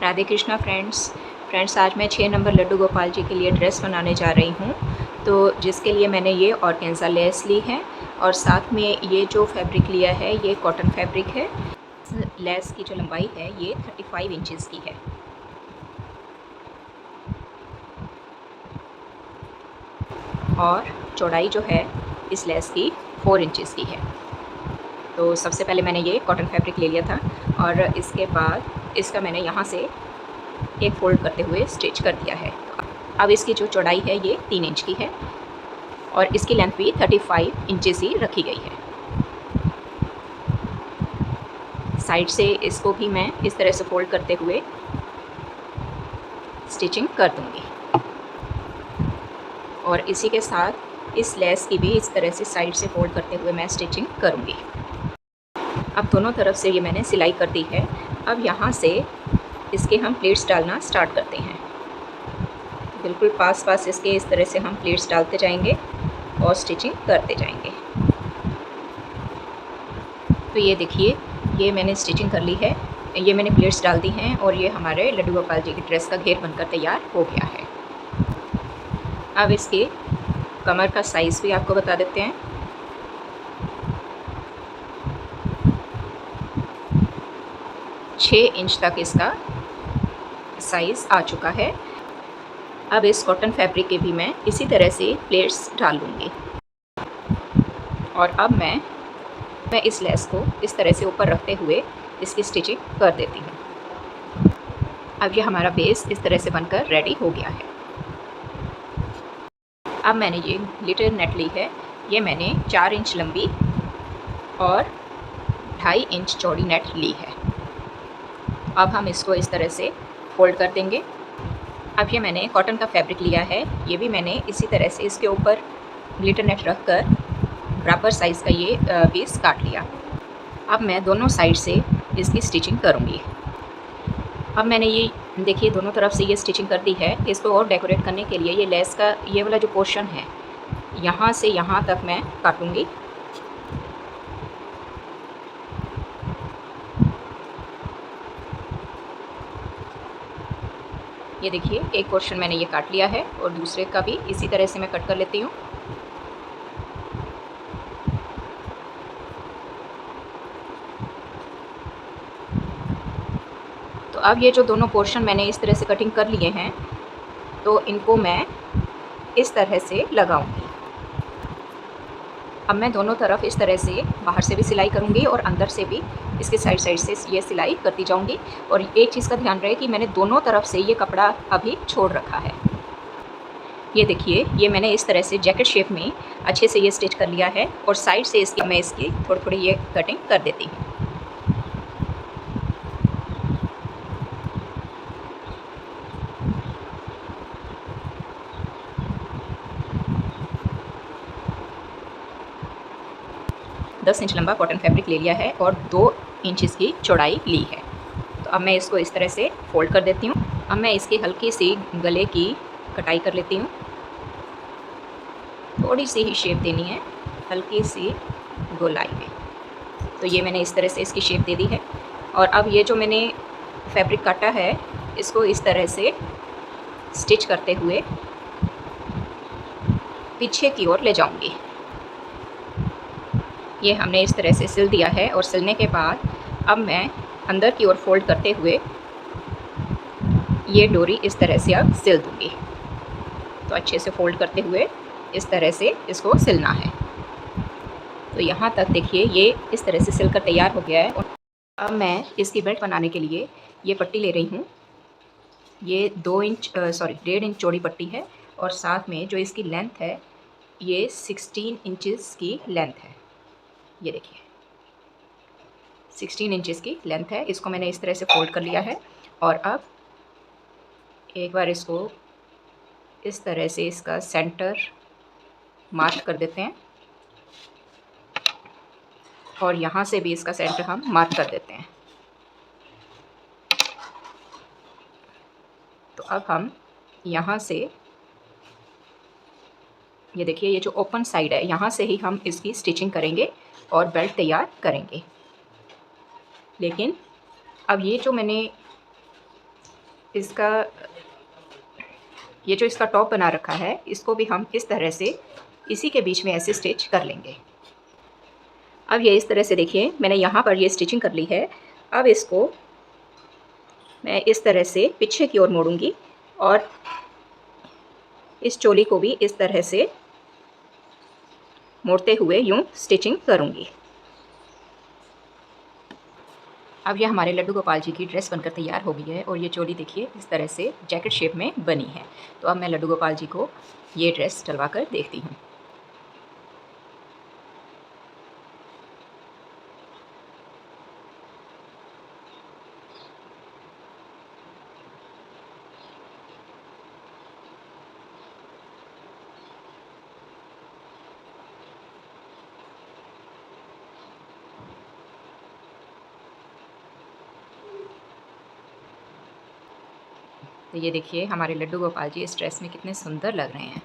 Radhe Krishna friends आज मैं 6 number Laddu Gopal ji के लिए ड्रेस बनाने जा रही हूँ। तो जिसके लिए मैंने ये ऑर्गेन्जा लेस ली है और साथ में ये जो फैब्रिक लिया है ये कॉटन फैब्रिक है। लेस की जो लंबाई है ये 35 इंचज़ की है और चौड़ाई जो है इस लेस की 4 इंचज़ की है। तो सबसे पहले मैंने ये कॉटन फैब्रिक ले लिया था और इसके बाद इसका मैंने यहाँ से एक फ़ोल्ड करते हुए स्टिच कर दिया है। अब इसकी जो चौड़ाई है ये 3 इंच की है और इसकी लेंथ भी 35 इंचेस ही रखी गई है। साइड से इसको भी मैं इस तरह से फ़ोल्ड करते हुए स्टिचिंग कर दूँगी और इसी के साथ इस लेस की भी इस तरह से साइड से फ़ोल्ड करते हुए मैं स्टिचिंग करूँगी। अब दोनों तरफ से ये मैंने सिलाई कर दी है। अब यहाँ से इसके हम प्लेट्स डालना स्टार्ट करते हैं। बिल्कुल पास इसके इस तरह से हम प्लेट्स डालते जाएंगे और स्टिचिंग करते जाएंगे। तो ये देखिए ये मैंने स्टिचिंग कर ली है, ये मैंने प्लेट्स डाल दी हैं और ये हमारे लड्डू गोपाल जी की ड्रेस का घेर बनकर तैयार हो गया है। अब इसके कमर का साइज़ भी आपको बता देते हैं। छः इंच तक इसका साइज़ आ चुका है। अब इस कॉटन फैब्रिक के भी मैं इसी तरह से प्लेट्स डाल लूँगी और अब मैं इस लेस को इस तरह से ऊपर रखते हुए इसकी स्टिचिंग कर देती हूँ। अब ये हमारा बेस इस तरह से बनकर रेडी हो गया है। अब मैंने ये ग्लिटर नेट ली है, ये मैंने 4 इंच लंबी और 2.5 इंच चौड़ी नेट ली है। अब हम इसको इस तरह से फोल्ड कर देंगे। अब ये मैंने कॉटन का फैब्रिक लिया है, ये भी मैंने इसी तरह से इसके ऊपर ग्लिटर नेट रख कर बराबर साइज़ का ये पीस काट लिया। अब मैं दोनों साइड से इसकी स्टिचिंग करूँगी। अब मैंने ये देखिए दोनों तरफ से ये स्टिचिंग कर दी है। इसको और डेकोरेट करने के लिए ये लेस का ये वाला जो पोर्शन है यहाँ से यहाँ तक मैं काटूँगी। ये देखिए एक पोर्शन मैंने ये काट लिया है और दूसरे का भी इसी तरह से मैं कट कर लेती हूँ। तो अब ये जो दोनों पोर्शन मैंने इस तरह से कटिंग कर लिए हैं तो इनको मैं इस तरह से लगाऊंगी। अब मैं दोनों तरफ इस तरह से बाहर से भी सिलाई करूंगी और अंदर से भी इसके साइड से ये सिलाई करती जाऊंगी। और एक चीज़ का ध्यान रहे कि मैंने दोनों तरफ से ये कपड़ा अभी छोड़ रखा है। ये देखिए ये मैंने इस तरह से जैकेट शेप में अच्छे से ये स्टिच कर लिया है और साइड से मैं इसकी थोड़ी ये कटिंग कर देती हूँ। दस इंच लंबा कॉटन फैब्रिक ले लिया है और 2 इंचज़ की चौड़ाई ली है। तो अब मैं इसको इस तरह से फोल्ड कर देती हूँ। अब मैं इसकी हल्की सी गले की कटाई कर लेती हूँ। थोड़ी सी ही शेप देनी है, हल्की सी गोलाई में। तो ये मैंने इस तरह से इसकी शेप दे दी है और अब ये जो मैंने फैब्रिक काटा है इसको इस तरह से स्टिच करते हुए पीछे की ओर ले जाऊंगी। ये हमने इस तरह से सिल दिया है और सिलने के बाद अब मैं अंदर की ओर फोल्ड करते हुए ये डोरी इस तरह से अब सिल दूँगी। तो अच्छे से फोल्ड करते हुए इस तरह से इसको सिलना है। तो यहाँ तक देखिए ये इस तरह से सिलकर तैयार हो गया है। अब मैं इसकी बेल्ट बनाने के लिए ये पट्टी ले रही हूँ। ये 1.5 इंच चौड़ी पट्टी है और साथ में जो इसकी लेंथ है ये 16 इंचज़ की लेंथ है। ये देखिए 16 इंचज़ की लेंथ है। इसको मैंने इस तरह से फोल्ड कर लिया है और अब एक बार इसको इस तरह से इसका सेंटर मार्क कर देते हैं और यहाँ से भी इसका सेंटर हम मार्क कर देते हैं। तो अब हम यहाँ से ये देखिए ये जो ओपन साइड है यहाँ से ही हम इसकी स्टिचिंग करेंगे और बेल्ट तैयार करेंगे। लेकिन अब ये जो मैंने इसका ये जो इसका टॉप बना रखा है, इसको भी हम इस तरह से इसी के बीच में ऐसे स्टिच कर लेंगे। अब ये इस तरह से देखिए, मैंने यहाँ पर ये स्टिचिंग कर ली है। अब इसको मैं इस तरह से पीछे की ओर मोड़ूंगी और इस चोली को भी इस तरह से मोड़ते हुए यूं स्टिचिंग करूंगी। अब ये हमारे लड्डू गोपाल जी की ड्रेस बनकर तैयार हो गई है और ये चोली देखिए इस तरह से जैकेट शेप में बनी है। तो अब मैं लड्डू गोपाल जी को ये ड्रेस डलवा कर देखती हूँ। तो ये देखिए हमारे लड्डू गोपाल जी इस ड्रेस में कितने सुंदर लग रहे हैं।